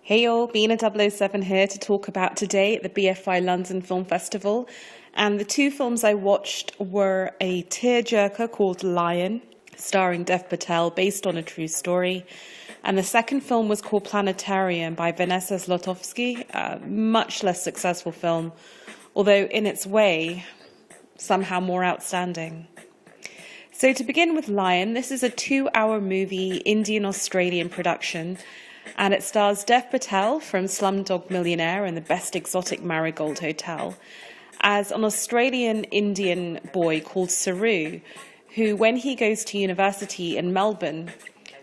Hey all, B007 here to talk about today at the BFI London Film Festival. And the two films I watched were a tearjerker called Lion, starring Depp Patel, based on a true story. And the second film was called Planetarium by Vanessa Zlotowski, a much less successful film, although in its way, somehow more outstanding. So to begin with Lion, this is a 2-hour movie, Indian-Australian production, and it stars Dev Patel from Slumdog Millionaire and the Best Exotic Marigold Hotel as an Australian Indian boy called Saru, who, when he goes to university in Melbourne,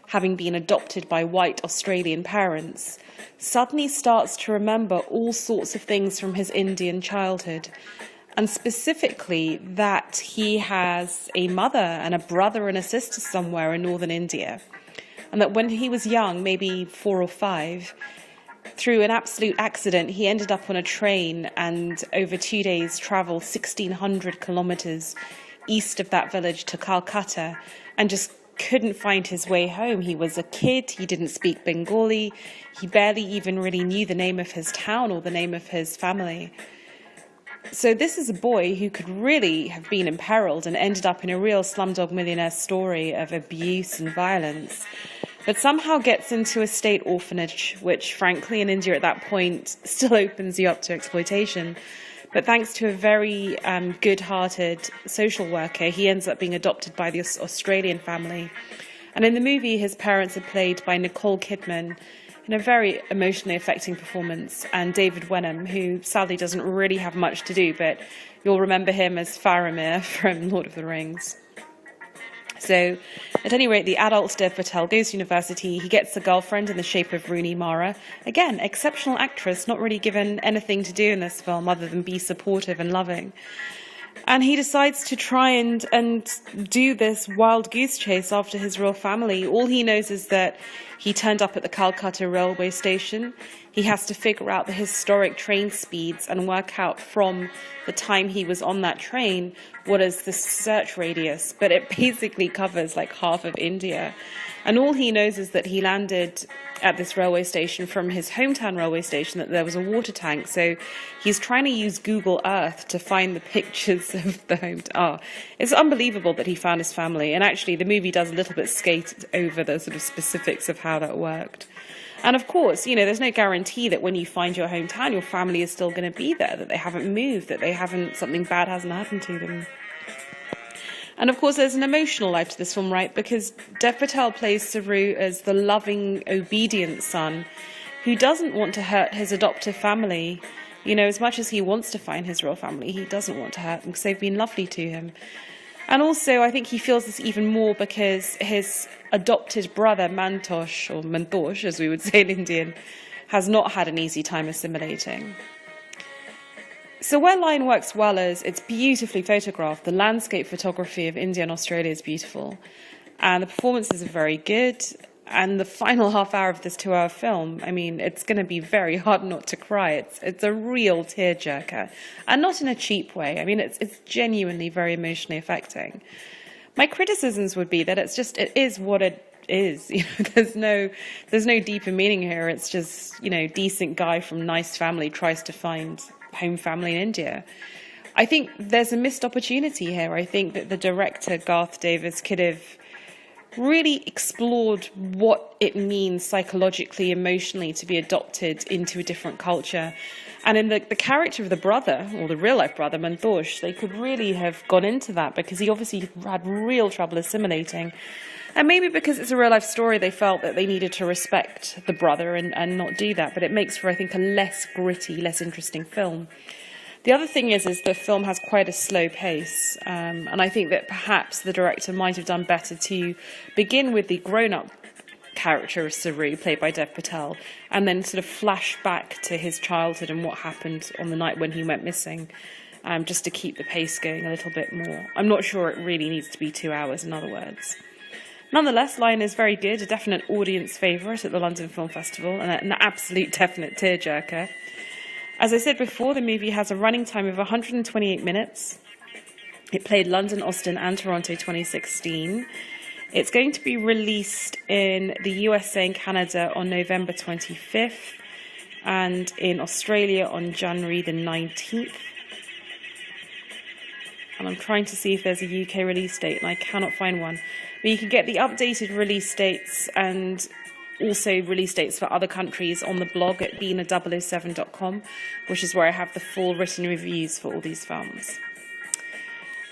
having been adopted by white Australian parents, suddenly starts to remember all sorts of things from his Indian childhood, and specifically that he has a mother and a brother and a sister somewhere in northern India. And that when he was young, maybe 4 or 5, through an absolute accident, he ended up on a train and over 2 days travelled 1,600 kilometres east of that village to Calcutta and just couldn't find his way home. He was a kid, he didn't speak Bengali, he barely even really knew the name of his town or the name of his family. So this is a boy who could really have been imperiled and ended up in a real Slumdog Millionaire story of abuse and violence, but somehow gets into a state orphanage, which frankly in India at that point still opens you up to exploitation. But thanks to a very good-hearted social worker, he ends up being adopted by the Australian family. And in the movie, his parents are played by Nicole Kidman in a very emotionally affecting performance, and David Wenham, who sadly doesn't really have much to do, but you'll remember him as Faramir from Lord of the Rings. So, at any rate, the adult Dev Patel goes to university, he gets a girlfriend in the shape of Rooney Mara. Again, exceptional actress, not really given anything to do in this film other than be supportive and loving. And he decides to try and do this wild goose chase after his real family. All he knows is that he turned up at the Calcutta railway station. He has to figure out the historic train speeds and work out from the time he was on that train what is the search radius. But it basically covers like half of India. And all he knows is that he landed at this railway station from his hometown railway station, that there was a water tank. So he's trying to use Google Earth to find the pictures of the hometown. It's unbelievable that he found his family. And actually, the movie does a little bit skate over the sort of specifics of how that worked. And of course, you know, there's no guarantee that when you find your hometown, your family is still going to be there, that they haven't moved, that they haven't, something bad hasn't happened to them. And of course, there's an emotional life to this film, right? Because Dev Patel plays Saru as the loving, obedient son who doesn't want to hurt his adoptive family. You know, as much as he wants to find his real family, he doesn't want to hurt them because they've been lovely to him. And also, I think he feels this even more because his adopted brother, Mantosh, or Mantosh, as we would say in Indian, has not had an easy time assimilating. So where Lion works well is it's beautifully photographed. The landscape photography of India and Australia is beautiful. And the performances are very good. And the final half hour of this 2-hour film, I mean, it's going to be very hard not to cry. It's a real tearjerker. And not in a cheap way. I mean, it's genuinely very emotionally affecting. My criticisms would be that it is what it is. You know, there's no deeper meaning here. It's just, you know, decent guy from nice family tries to find home family in India. I think there's a missed opportunity here. I think that the director, Garth Davis, could have really explored what it means psychologically, emotionally to be adopted into a different culture. And in the character of the brother, or the real-life brother, Mantosh, they could really have gone into that because he obviously had real trouble assimilating. And maybe because it's a real-life story, they felt that they needed to respect the brother and not do that. But it makes for, I think, a less gritty, less interesting film. The other thing is the film has quite a slow pace. And I think that perhaps the director might have done better to begin with the grown-up character of Saru, played by Dev Patel, and then sort of flash back to his childhood and what happened on the night when he went missing, just to keep the pace going a little bit more. I'm not sure it really needs to be 2 hours, in other words. Nonetheless, Lion is very good, a definite audience favourite at the London Film Festival, and an absolute definite tearjerker. As I said before, the movie has a running time of 128 minutes. It played London, Austin and Toronto 2016. It's going to be released in the USA and Canada on November 25th and in Australia on January the 19th. And I'm trying to see if there's a UK release date, and I cannot find one. But you can get the updated release dates and also release dates for other countries on the blog at b007.com, which is where I have the full written reviews for all these films.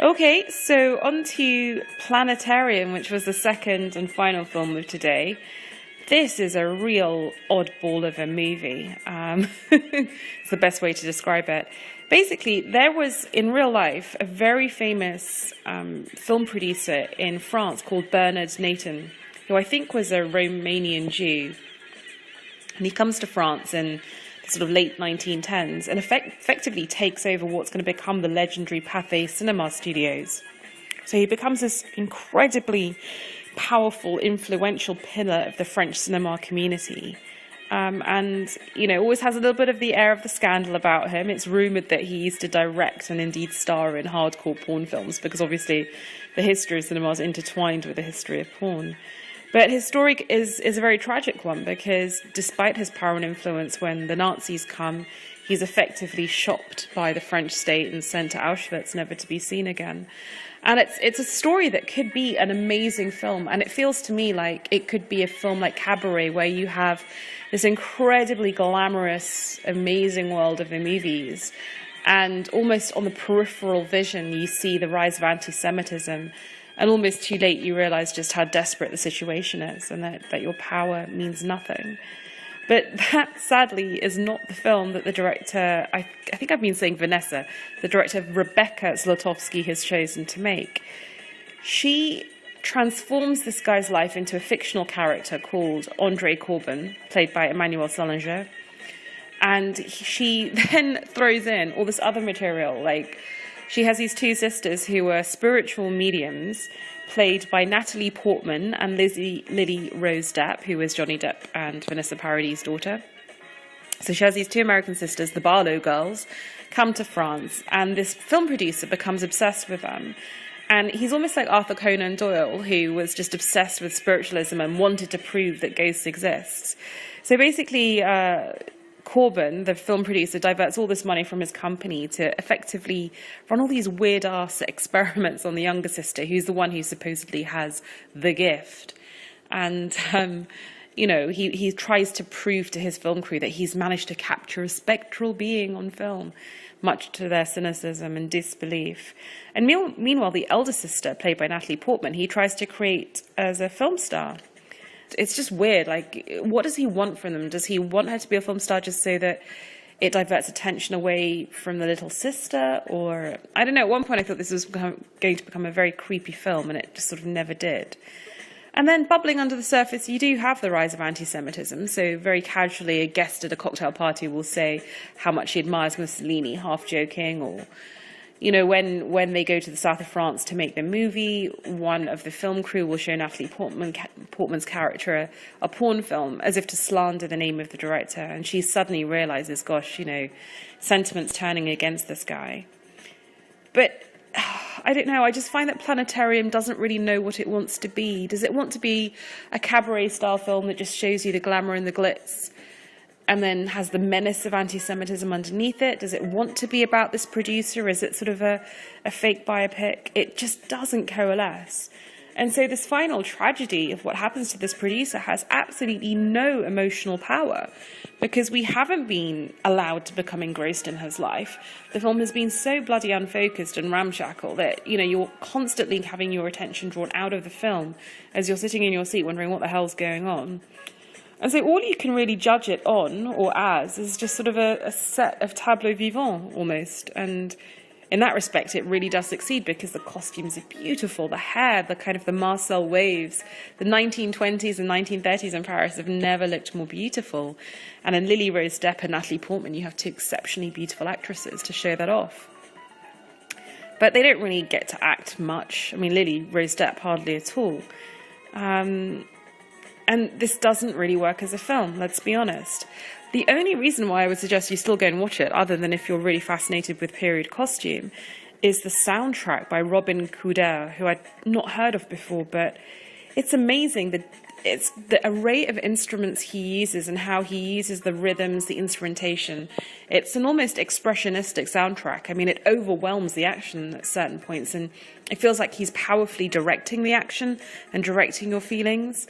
Okay, so on to Planetarium, which was the second and final film of today. This is a real oddball of a movie. It's the best way to describe it. Basically, there was, in real life, a very famous film producer in France called Bernard Nathan, who I think was a Romanian Jew. And he comes to France in the sort of late 1910s and effectively takes over what's going to become the legendary Pathé Cinema Studios. So he becomes this incredibly powerful, influential pillar of the French cinema community. And, you know, always has a little bit of the air of the scandal about him. It's rumoured that he used to direct and indeed star in hardcore porn films, because obviously the history of cinema is intertwined with the history of porn. But his story is a very tragic one, because despite his power and influence, when the Nazis come, he's effectively shopped by the French state and sent to Auschwitz, never to be seen again. And it's a story that could be an amazing film. And it feels to me like it could be a film like Cabaret, where you have this incredibly glamorous, amazing world of the movies. And almost on the peripheral vision, you see the rise of anti-Semitism. And almost too late, you realise just how desperate the situation is, and that your power means nothing. But that, sadly, is not the film that the director, I think I've been saying Vanessa, the director Rebecca Zlotowski has chosen to make. She transforms this guy's life into a fictional character called André Corbin, played by Emmanuel Solinger. And she then throws in all this other material, like she has these two sisters who are spiritual mediums, played by Natalie Portman and Lily Rose Depp, who is Johnny Depp and Vanessa Paradis' daughter. So she has these two American sisters, the Barlow girls, come to France, and this film producer becomes obsessed with them. And he's almost like Arthur Conan Doyle, who was just obsessed with spiritualism and wanted to prove that ghosts exist. So basically, Corbin, the film producer, diverts all this money from his company to effectively run all these weird-ass experiments on the younger sister, who's the one who supposedly has the gift. And, you know, he tries to prove to his film crew that he's managed to capture a spectral being on film, much to their cynicism and disbelief. And meanwhile, the elder sister, played by Natalie Portman, he tries to create as a film star. It's just weird. Like, what does he want from them? Does he want her to be a film star just so that it diverts attention away from the little sister? Or, I don't know, at one point I thought this was going to become a very creepy film, and it just sort of never did. And then bubbling under the surface, you do have the rise of anti-Semitism. So very casually, a guest at a cocktail party will say how much he admires Mussolini, half joking, or, you know, when they go to the south of France to make the movie, one of the film crew will show Natalie Portman's character a porn film as if to slander the name of the director. And she suddenly realizes, gosh, you know, sentiment's turning against this guy. But I don't know, I just find that Planetarium doesn't really know what it wants to be. Does it want to be a cabaret-style film that just shows you the glamour and the glitz, and then has the menace of anti-Semitism underneath it? Does it want to be about this producer? Is it sort of a fake biopic? It just doesn't coalesce. And so this final tragedy of what happens to this producer has absolutely no emotional power, because we haven't been allowed to become engrossed in his life. The film has been so bloody unfocused and ramshackle that, you know, you're constantly having your attention drawn out of the film as you're sitting in your seat wondering what the hell's going on. And so all you can really judge it on, or as, is just sort of a set of tableaux vivants, almost. And in that respect, it really does succeed, because the costumes are beautiful. The hair, the kind of the Marcel waves, the 1920s and 1930s in Paris have never looked more beautiful. And in Lily Rose Depp and Natalie Portman, you have two exceptionally beautiful actresses to show that off. But they don't really get to act much. I mean, Lily Rose Depp hardly at all. And this doesn't really work as a film, let's be honest. The only reason why I would suggest you still go and watch it, other than if you're really fascinated with period costume, is the soundtrack by Robin Couder, who I'd not heard of before, but it's amazing it's the array of instruments he uses and how he uses the rhythms, the instrumentation. It's an almost expressionistic soundtrack. I mean, it overwhelms the action at certain points, and it feels like he's powerfully directing the action and directing your feelings.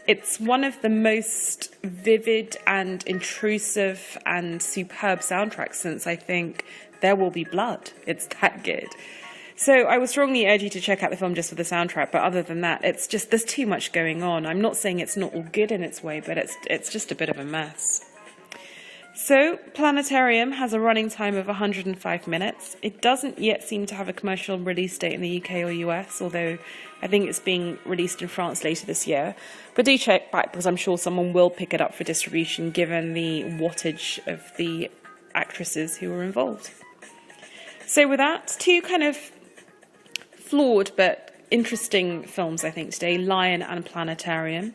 It's one of the most vivid and intrusive and superb soundtracks since, I think, There Will Be Blood. It's that good. So I would strongly urge you to check out the film just for the soundtrack, but other than that, it's just, there's too much going on. I'm not saying it's not all good in its way, but it's just a bit of a mess. So Planetarium has a running time of 105 minutes. It doesn't yet seem to have a commercial release date in the UK or US, although I think it's being released in France later this year. But do check back, because I'm sure someone will pick it up for distribution given the wattage of the actresses who were involved. So with that, two kind of flawed but interesting films, I think, today, Lion and Planetarium.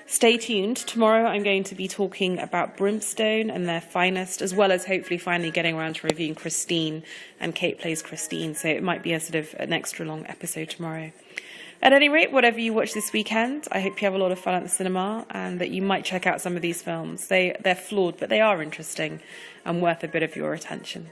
Stay tuned. Tomorrow I'm going to be talking about Brimstone and Their Finest, as well as hopefully finally getting around to reviewing Christine, and Kate plays Christine, so it might be a sort of an extra long episode tomorrow. At any rate, whatever you watch this weekend, I hope you have a lot of fun at the cinema and that you might check out some of these films. They're flawed, but they are interesting and worth a bit of your attention.